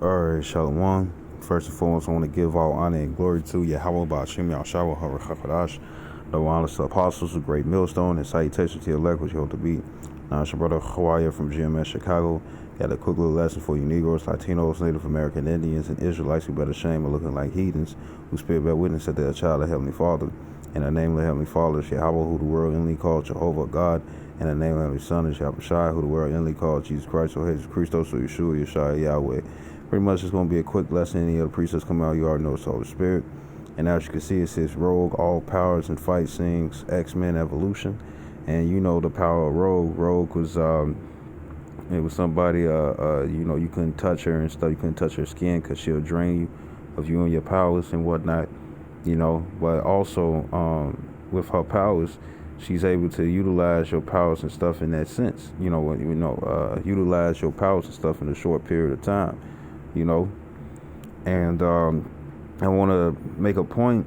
Alright, Shalom. First and foremost, I want to give all honor and glory to Yahweh Ba'ashim Yahshua HaRachakadash, the honest apostles, a great millstone, and salutations to your elect, which you hope to be. Now, it's your brother Hawaii from GMS Chicago. Got a quick little lesson for you Negroes, Latinos, Native American Indians, and Israelites who better shame of looking like heathens, who spirit bear witness that they are a child of Heavenly Father. And the name of the Heavenly Father is Yahweh, who the world inly called Jehovah God. And the name of the Heavenly Son is Yahweh, who the world inly called Jesus Christ, or Jesus Christos, or Yeshua, Yeshua, Yahweh. Pretty much it's going to be a quick lesson. Any other precepts come out, you already know it's the Holy Spirit. And as you can see, it says Rogue, all powers and fight sings X-Men Evolution. And you know the power of Rogue. Rogue was, it was somebody, you couldn't touch her and stuff. You couldn't touch her skin because she'll drain you of you and your powers and whatnot, But also, with her powers, she's able to utilize your powers and stuff in that sense, utilize your powers and stuff in a short period of time. And I want to make a point,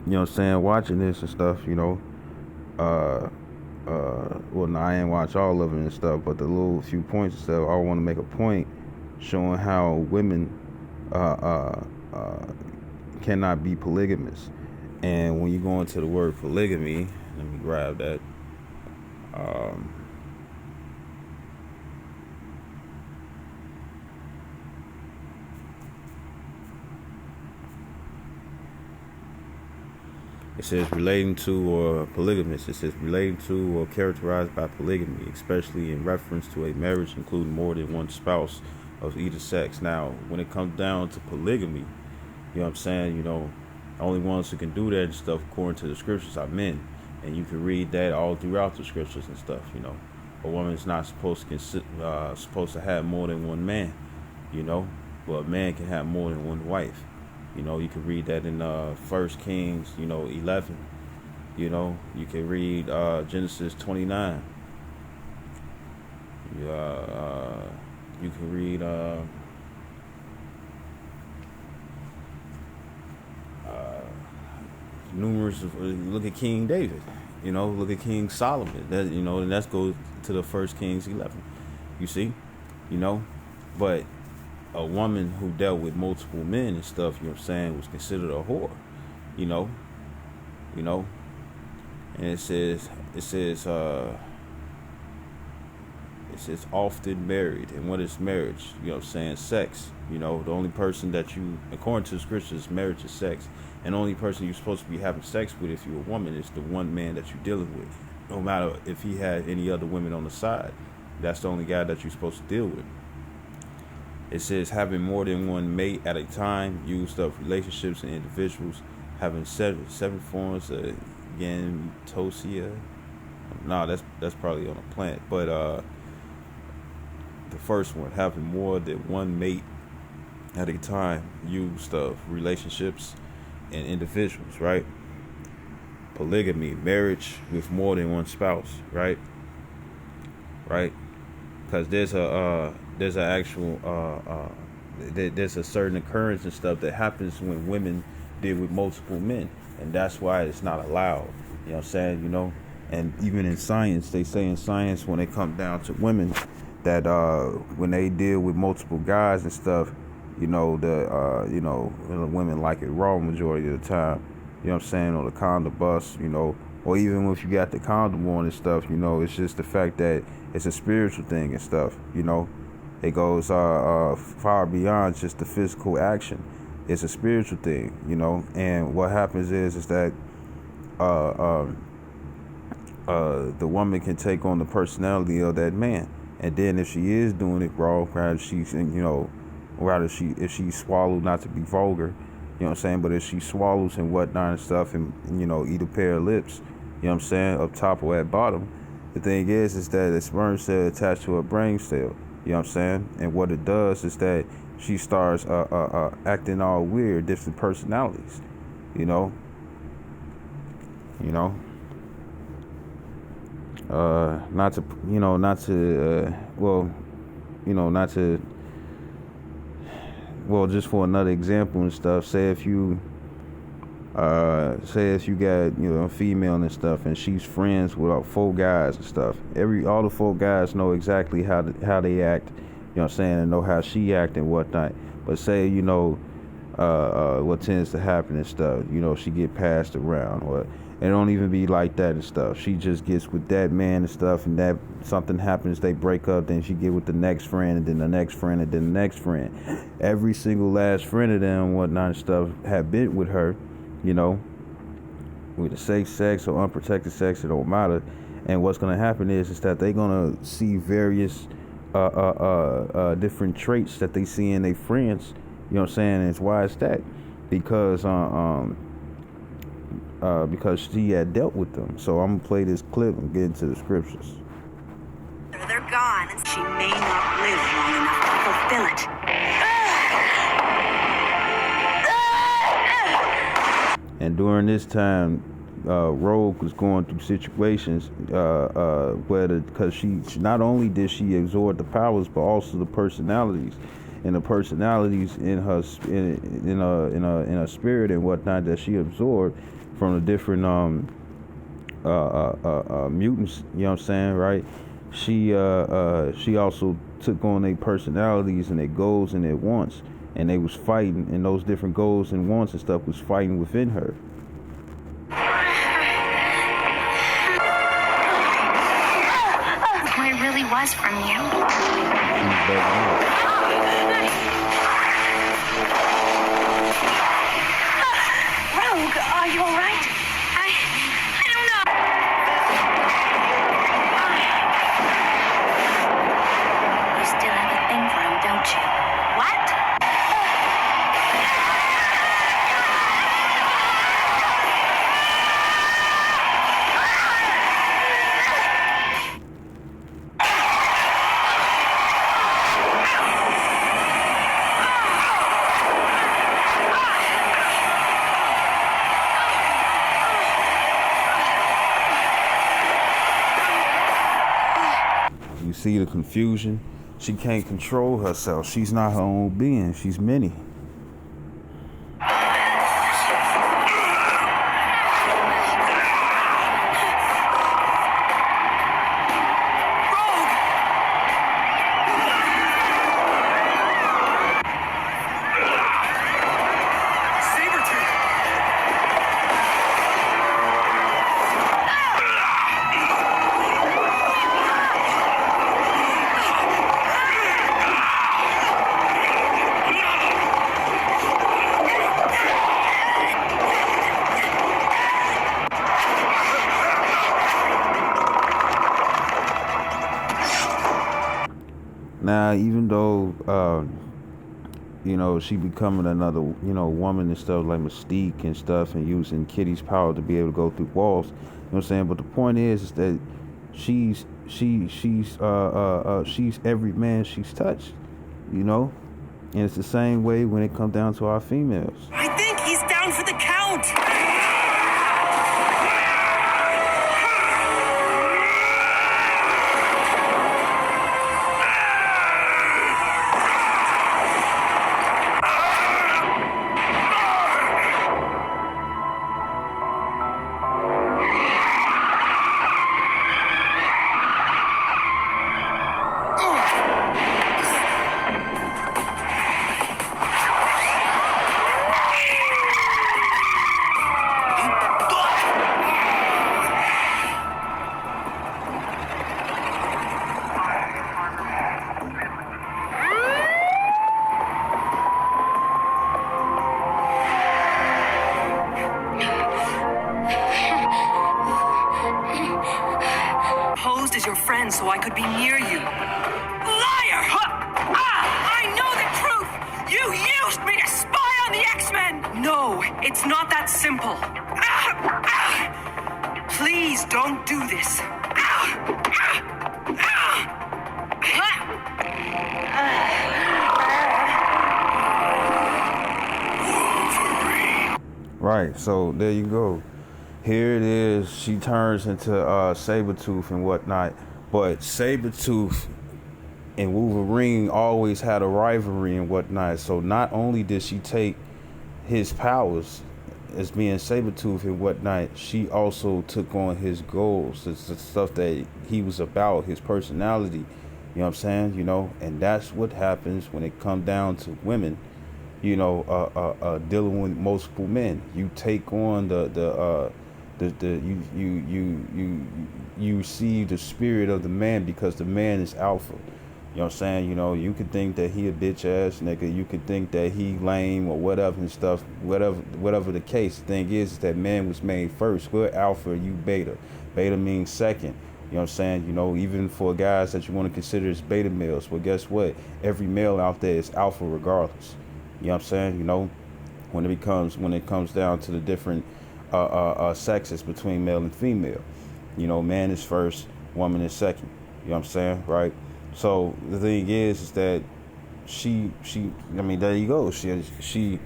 watching this and stuff, well, no, I ain't watch all of it and stuff, but the little few points and stuff, I want to make a point showing how women cannot be polygamous. And when you go into the word polygamy, let me grab that. It says relating to or polygamous. It says relating to or characterized by polygamy, especially in reference to a marriage including more than one spouse of either sex. Now, when it comes down to polygamy, the only ones who can do that and stuff according to the scriptures are men. And you can read that all throughout the scriptures and stuff, A woman's not supposed to have more than one man, but a man can have more than one wife. You can read that in 1 Kings, 11. You can read Genesis 29. You can read numerous of, look at King David, look at King Solomon, and let's go to the 1 Kings 11. You see, but a woman who dealt with multiple men and stuff, was considered a whore, and it says often married. And what is marriage? Sex. The only person that you, according to the scriptures, marriage is sex. And the only person you're supposed to be having sex with if you're a woman is the one man that you're dealing with. No matter if he had any other women on the side. That's the only guy that you're supposed to deal with. It says having more than one mate at a time, used up relationships and individuals, having seven forms of gametosia. No, that's probably on a plant. But the first one, having more than one mate at a time, used of relationships and individuals, right? Polygamy, marriage with more than one spouse, right? Because there's a certain occurrence and stuff that happens when women deal with multiple men, and that's why it's not allowed. And even in science, they say in science when it comes down to women that when they deal with multiple guys and stuff, the women like it raw majority of the time, or the condom bust, or even if you got the condom on and stuff, it's just the fact that it's a spiritual thing and stuff, it goes far beyond just the physical action. It's a spiritual thing, and what happens is that the woman can take on the personality of that man. And then if she is doing it raw, if she swallowed, not to be vulgar, but if she swallows and whatnot and stuff and eat a pair of lips, up top or at bottom, the thing is that the sperm cell attached to her brain cell, and what it does is that she starts acting all weird, different personalities, just for another example and stuff, say if you got, a female and stuff, and she's friends with 4 guys and stuff, all the 4 guys know exactly how they act, know what I'm saying, and know how she act and whatnot. But say, what tends to happen and stuff, she get passed around, or it don't even be like that and stuff. She just gets with that man and stuff, and that something happens, they break up, then she get with the next friend, and then the next friend, and then the next friend. Every single last friend of them and whatnot and stuff have been with her, with the safe sex or unprotected sex, it don't matter. And what's gonna happen is that they gonna see various different traits that they see in their friends. You know what I'm saying? And it's why is that? Because she had dealt with them. So I'm gonna play this clip and get into the scriptures. They're gone, and she may not live long enough to fulfill it. And during this time, Rogue was going through situations because she not only did she absorb the powers, but also the personalities, and the personalities in her spirit and whatnot that she absorbed from the different mutants. You know what I'm saying, right? She also took on their personalities and their goals and their wants, and they was fighting, and those different goals and wants and stuff was fighting within her. It really was from you. Rogue, are you all right? I don't know. You still have a thing for him, don't you? What? You see the confusion? She can't control herself. She's not her own being. She's many. Now, even though, she becoming another, woman and stuff like Mystique and stuff, and using Kitty's power to be able to go through walls, you know what I'm saying? But the point is that she's every man she's touched, and it's the same way when it comes down to our females. I think he's down for the count. As your friend so I could be near you. Liar! I know the truth! You used me to spy on the X-Men! No, it's not that simple. Please don't do this. Right, so there you go. Here it is. She turns into Sabretooth and whatnot. But Sabretooth and Wolverine always had a rivalry and whatnot. So not only did she take his powers as being Sabretooth and whatnot, she also took on his goals, the stuff that he was about, his personality. You know what I'm saying? You know, and that's what happens when it comes down to women. You know, dealing with multiple men. You take on you see the spirit of the man because the man is alpha. You know what I'm saying? You know, you could think that he a bitch ass nigga. You could think that he lame or whatever and stuff. Whatever the case. The thing is that man was made first. We're alpha, you beta. Beta means second. You know what I'm saying? You know, even for guys that you want to consider as beta males. Well, guess what? Every male out there is alpha regardless. You know what I'm saying? You know, when it comes down to the different sexes between male and female. You know, man is first, woman is second. You know what I'm saying? Right? So the thing is that she I mean, there you go. She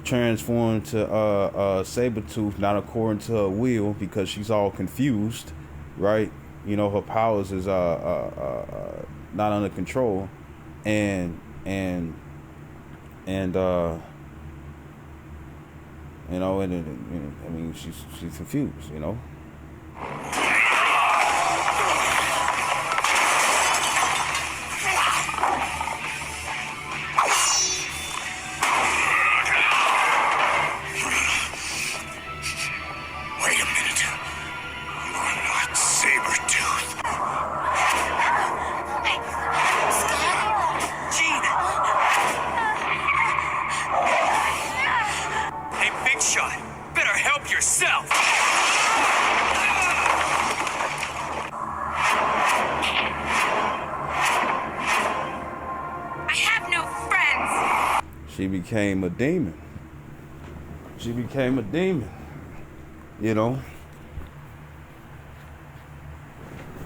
transformed to Sabretooth, not according to her will, because she's all confused, right? You know, her powers is not under control, and you know, and I mean, she's confused, you know. Wait a minute. You're not Sabretooth. Gene! Hey, Big Shot, better help yourself! I have no friends. She became a demon. She became a demon. You know.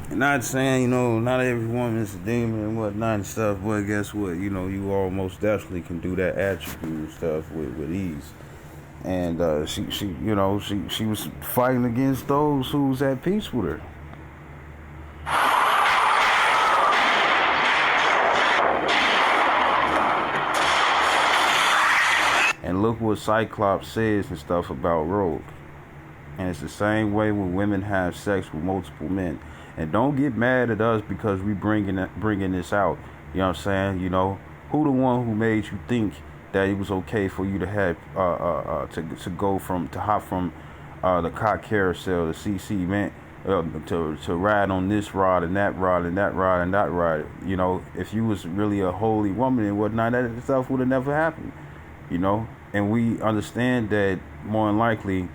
And not saying, you know, not every woman is a demon and whatnot and stuff, but guess what? You know, you almost definitely can do that attribute and stuff with ease. And she was fighting against those who was at peace with her. And look what Cyclops says and stuff about Rogue. And it's the same way when women have sex with multiple men. And don't get mad at us because we bringing this out. You know what I'm saying? You know, who the one who made you think that it was okay for you to have to hop from the cock carousel, the CC, man, to ride on this rod and that rod and that rod and that rod. You know, if you was really a holy woman and whatnot, that stuff would have never happened. You know, and we understand that more than likely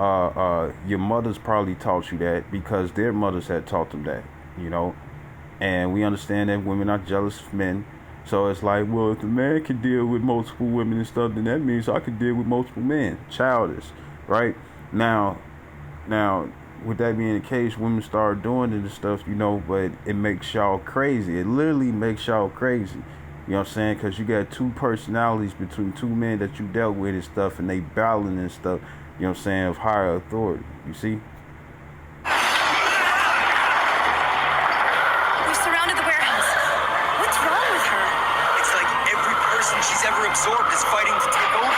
your mothers probably taught you that because their mothers had taught them that, you know. And we understand that women are jealous of men. So it's like, well, if the man can deal with multiple women and stuff, then that means I can deal with multiple men. Childish, right? Now, with that being the case, women start doing it and stuff, you know, but it makes y'all crazy. It literally makes y'all crazy. You know what I'm saying? Because you got two personalities between two men that you dealt with and stuff, and they battling and stuff, you know what I'm saying, of higher authority. You see? We surrounded the warehouse. What's wrong with her? It's like every person she's ever absorbed is fighting to take over.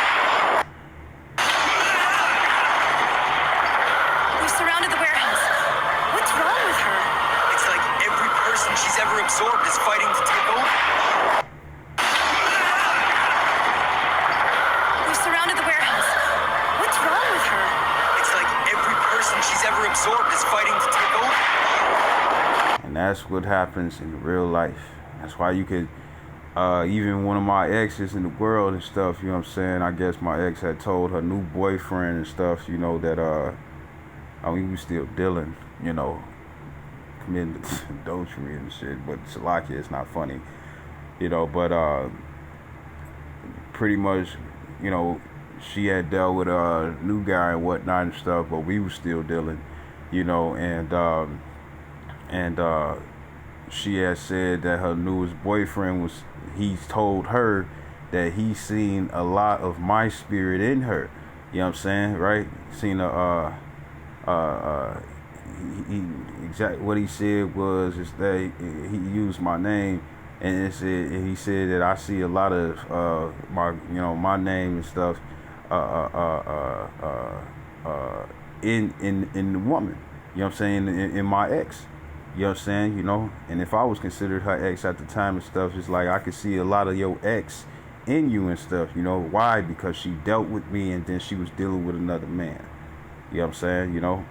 We surrounded the warehouse. What's wrong with her? It's like every person she's ever absorbed is fighting to take over. We surrounded the warehouse. What's wrong with her? It's like every person she's ever absorbed is fighting to take over. And that's what happens in real life. That's why you could, even one of my exes in the world and stuff, you know what I'm saying, I guess my ex had told her new boyfriend and stuff, you know, that, I mean, we still dealing, you know, committing adultery and shit, but Salakia, it's not funny, you know, but, pretty much, you know, she had dealt with a new guy and whatnot and stuff, but we were still dealing, you know, and she had said that her newest boyfriend he's told her that he's seen a lot of my spirit in her. You know what I'm saying, right? Seen exactly what he said was is that he used my name, and he said that I see a lot of my name and stuff in the woman. You know what I'm saying? In my ex. You You know what I'm saying? You know, and if I was considered her ex at the time and stuff, it's like I could see a lot of your ex in you and stuff. You know why? Because she dealt with me and then she was dealing with another man. You know what I'm saying? You know.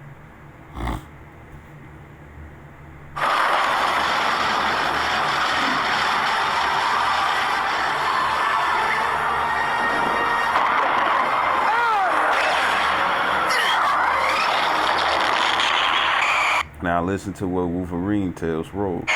Now listen to what Wolverine tells Rogue.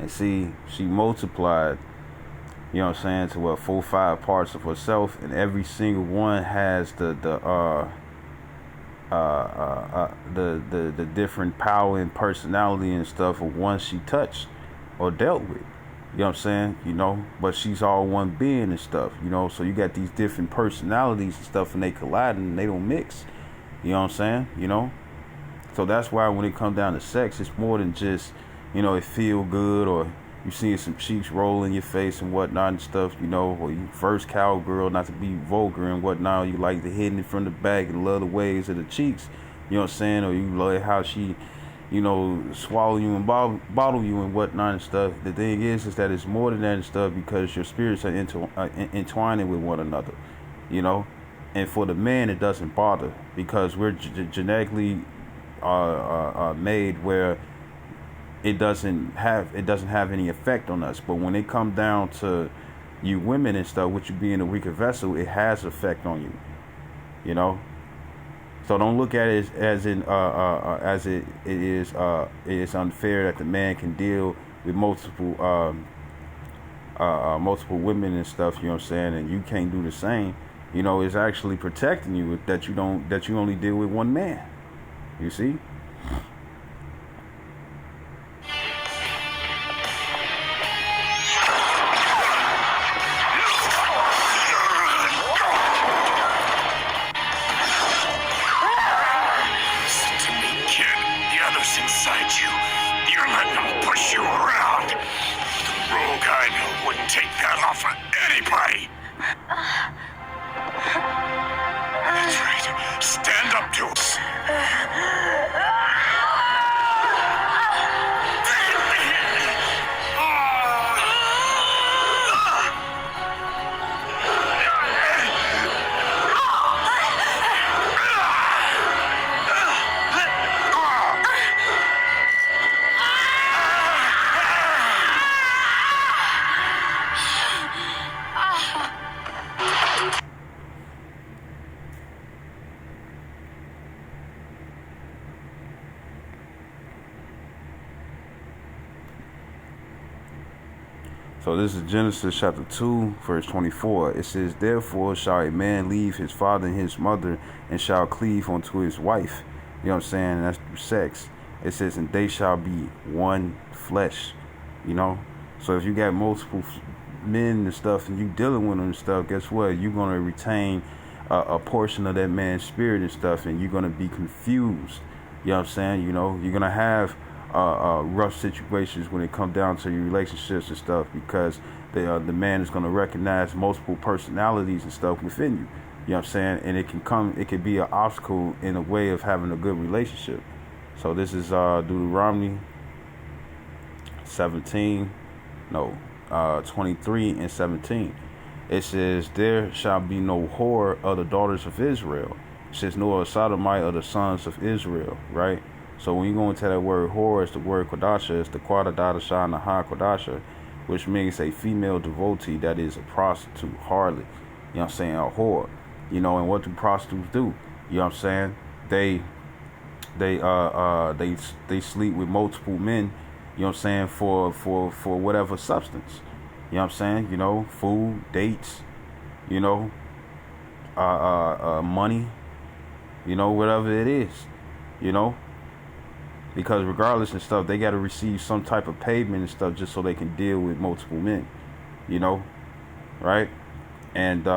See, she multiplied, you know what I'm saying, to what 4 or 5 parts of herself, and every single one has the different power and personality and stuff of one she touched or dealt with. You know what I'm saying? You know, but she's all one being and stuff, you know, so you got these different personalities and stuff and they collide and they don't mix. You know what I'm saying? You know? So that's why when it comes down to sex, it's more than just, you know, it feel good, or you seeing some cheeks roll in your face and whatnot and stuff, you know, or you first cowgirl, not to be vulgar and whatnot, you like the hitting it from the back and love the waves of the cheeks, you know what I'm saying, or you love how she, you know, swallow you and bottle you and whatnot and stuff. The thing is that it's more than that and stuff because your spirits are entwining with one another, you know, and for the man it doesn't bother because we're genetically made where it doesn't have any effect on us. But when it comes down to you women and stuff, with you being a weaker vessel, it has effect on you, you know. So don't look at it as it is unfair that the man can deal with multiple women and stuff, you know what I'm saying, and you can't do the same. You know, it's actually protecting you that you only deal with one man. You see? So this is Genesis chapter 2, verse 24. It says, "Therefore shall a man leave his father and his mother, and shall cleave unto his wife." You know what I'm saying? And that's through sex. It says, "And they shall be one flesh." You know? So if you got multiple men and stuff, and you dealing with them and stuff, guess what? You're going to retain a portion of that man's spirit and stuff, and you're going to be confused. You know what I'm saying? You know, you're going to have rough situations when it comes down to your relationships and stuff, because the man is going to recognize multiple personalities and stuff within you. You know what I'm saying? And it can be an obstacle in a way of having a good relationship. So this is Deuteronomy 23 and 17. It says, "There shall be no whore of the daughters of Israel." It says, "Nor a sodomite of the sons of Israel," right? So when you go into that word whore, it's the word kodasha, it's the quadadadasha naha kodasha, which means a female devotee that is a prostitute, harlot. You know what I'm saying? A whore. You know, and what do prostitutes do? You know what I'm saying? They sleep with multiple men, you know what I'm saying, for whatever substance. You know what I'm saying? You know, food, dates, you know, money, you know, whatever it is, you know. Because regardless and stuff, they got to receive some type of payment and stuff just so they can deal with multiple men, you know, right? And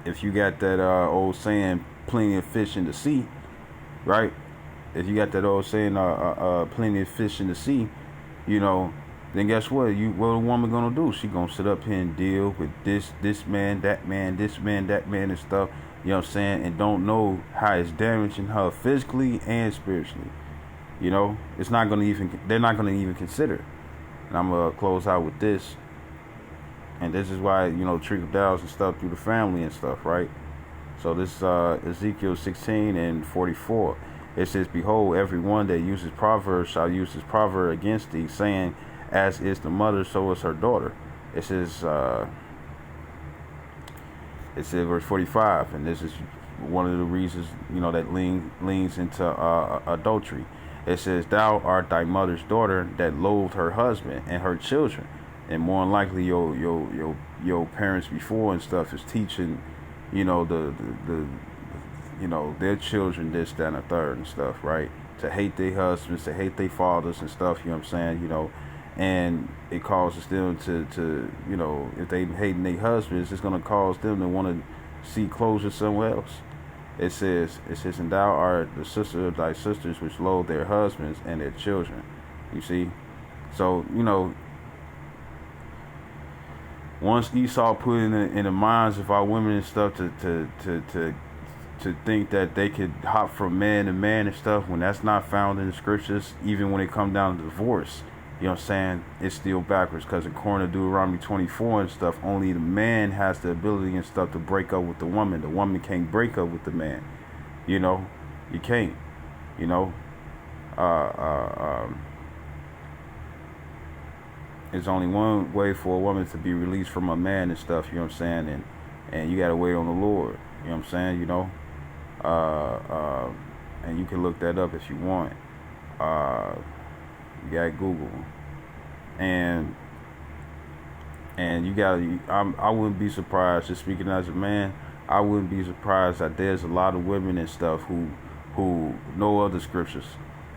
if you got that old saying, plenty of fish in the sea, right? If you got that old saying, plenty of fish in the sea, you know, then guess what? What a woman gonna do? She gonna sit up here and deal with this man, that man, this man, that man, and stuff. You know what I'm saying? And don't know how it's damaging her physically and spiritually. You know, it's not gonna even. They're not gonna even consider. And I'm gonna close out with this. And this is why, you know, trickle downs and stuff through the family and stuff, right? So this Ezekiel 16:44. It says, "Behold, everyone that uses proverbs shall use his proverb against thee, saying, as is the mother, so is her daughter." It says verse 45, and this is one of the reasons, you know, that leans into adultery. It says, "Thou art thy mother's daughter that loathed her husband and her children." And more than likely, your parents before and stuff is teaching, you know, the you know, their children this, that, and the third and stuff, right? To hate their husbands, to hate their fathers and stuff. You know what I'm saying? You know, and it causes them to you know, if they hating their husbands, it's gonna cause them to want to seek closure somewhere else. It says, "And thou art the sister of thy sisters, which loathe their husbands and their children." You see, so you know, once Esau put in the minds of our women and stuff to think that they could hop from man to man and stuff, when that's not found in the scriptures, even when it comes down to divorce, you know what I'm saying, it's still backwards, because according to Deuteronomy 24 and stuff, only the man has the ability and stuff to break up with the woman. The woman can't break up with the man. You know, you can't. You know, there's only one way for a woman to be released from a man and stuff. You know what I'm saying, and you gotta wait on the Lord. You know what I'm saying, you know. And you can look that up if you want. You got Google, and you got. I wouldn't be surprised. Just speaking as a man, I wouldn't be surprised that there's a lot of women and stuff who know other scriptures,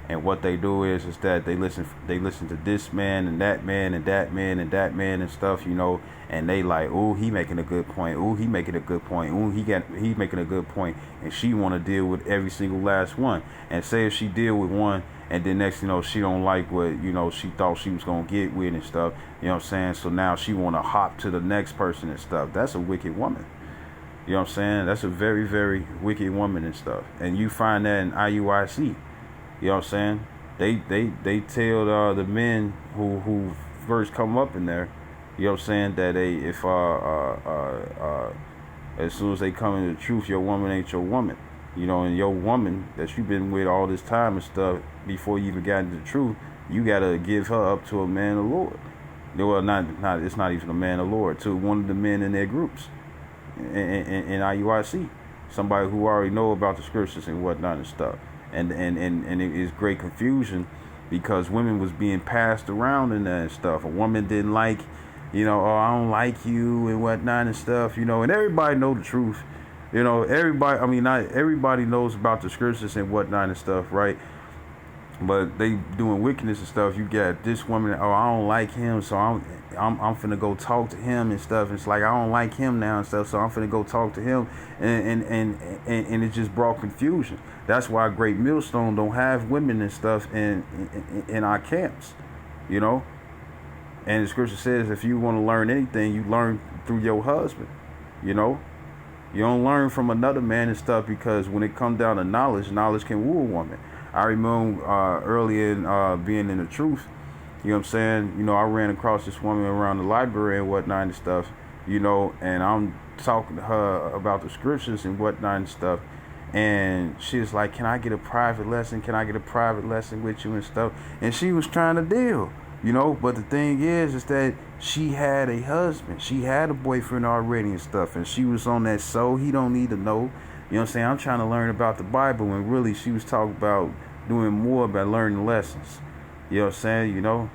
and what they do is that they listen to this man and that man and that man and that man and stuff, you know, and they like, oh, he making a good point. Oh, he making a good point. Oh, he making a good point, and she want to deal with every single last one. And say if she deal with one, and then next, you know, she don't like what, you know, she thought she was gonna get with and stuff. You know what I'm saying? So now she want to hop to the next person and stuff. That's a wicked woman. You know what I'm saying? That's a very, very wicked woman and stuff. And you find that in IUIC. You know what I'm saying? They tell the men who first come up in there, you know what I'm saying, that if as soon as they come into the truth, your woman ain't your woman. You know, and your woman that you've been with all this time and stuff, before you even got into the truth, you gotta give her up to a man of the Lord. Well, not it's not even a man of the Lord, to one of the men in their groups in IUIC, somebody who already know about the scriptures and whatnot and stuff. And it is great confusion, because women was being passed around in that and stuff. A woman didn't like, you know, oh, I don't like you and whatnot and stuff, you know, and everybody know the truth. You know, not everybody knows about the scriptures and whatnot and stuff, right? But they doing wickedness and stuff. You got this woman, oh, I don't like him, so I'm finna go talk to him and stuff. It's like, I don't like him now and stuff, so I'm finna go talk to him, and it just brought confusion. That's why Great Millstone don't have women and stuff in our camps, you know. And the scripture says, if you want to learn anything, you learn through your husband, you know. You don't learn from another man and stuff, because when it comes down to knowledge can woo a woman. I remember earlier in being in the truth, you know what I'm saying, you know, I ran across this woman around the library and whatnot and stuff, you know, and I'm talking to her about the scriptures and whatnot and stuff, and she's like, can I get a private lesson? Can I get a private lesson with you and stuff? And she was trying to deal, you know, but the thing is that she had a husband. She had a boyfriend already and stuff, and she was on that, so he don't need to know. You know what I'm saying? I'm trying to learn about the Bible, and really she was talking about doing more about learning lessons. You know what I'm saying? You know?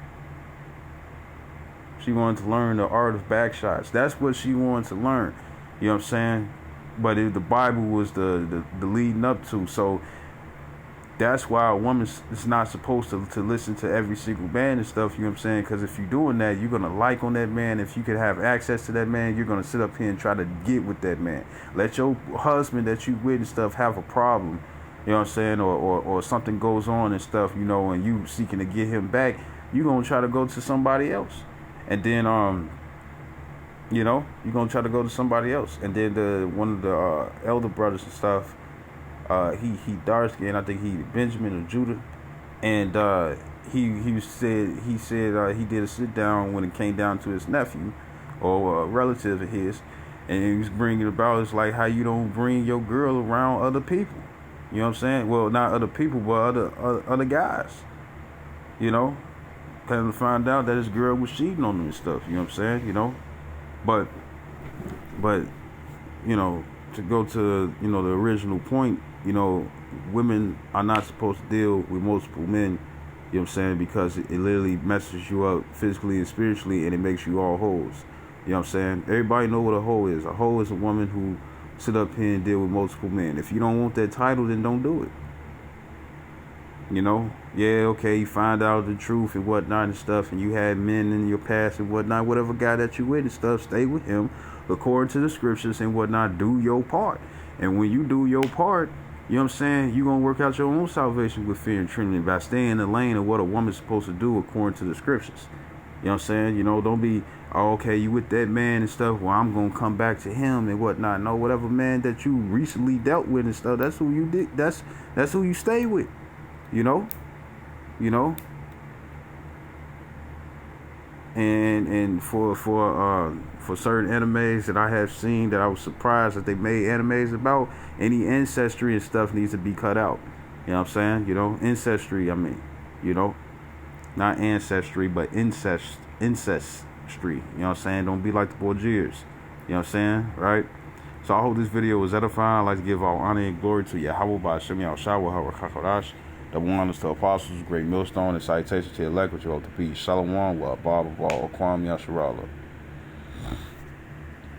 She wanted to learn the art of back shots. That's what she wanted to learn. You know what I'm saying? But the Bible was the leading up to. So that's why a woman is not supposed to listen to every single man and stuff, you know what I'm saying? Because if you're doing that, you're going to like on that man. If you could have access to that man, you're going to sit up here and try to get with that man. Let your husband that you with and stuff have a problem, you know what I'm saying, or something goes on and stuff, you know, and you seeking to get him back, you're going to try to go to somebody else. And then, you know, you're going to try to go to somebody else. And then one of the elder brothers and stuff, he dark skinned, I think he Benjamin or Judah, and he said he did a sit down when it came down to his nephew or a relative of his, and he was bringing about, it's like how you don't bring your girl around other people, you know what I'm saying? Well, not other people, but other guys, you know. Kind of find out that his girl was cheating on him and stuff, you know what I'm saying? You know, but you know, to go to, you know, the original point, you know, women are not supposed to deal with multiple men, you know what I'm saying, because it literally messes you up physically and spiritually, and it makes you all hoes, you know what I'm saying? Everybody know what a hoe is. A hoe is a woman who sit up here and deal with multiple men. If you don't want that title, then don't do it. You know, yeah, okay, you find out the truth and whatnot and stuff, and you had men in your past and whatnot, whatever guy that you with and stuff, stay with him according to the scriptures and whatnot. Do your part. And when you do your part, you know what I'm saying, you're going to work out your own salvation with fear and trembling by staying in the lane of what a woman's supposed to do according to the scriptures. You know what I'm saying? You know, don't be, oh, okay, you with that man and stuff, well, I'm going to come back to him and whatnot. No, whatever man that you recently dealt with and stuff, that's who you did. That's who you stay with. You know, and for certain animes that I have seen that I was surprised that they made animes about, any ancestry and stuff needs to be cut out. You know what I'm saying? You know, ancestry. I mean, you know, not ancestry, but ancestry. You know what I'm saying? Don't be like the Borgiers. You know what I'm saying? Right? So I hope this video was edifying. I'd like to give all honor and glory to Yahweh by Hashem Yahushua HaRakakodash. Double honors to apostles, great millstone, and citation to elect, which you hope to be. Shalom, wa Bob of all, Kwam Yasharallah.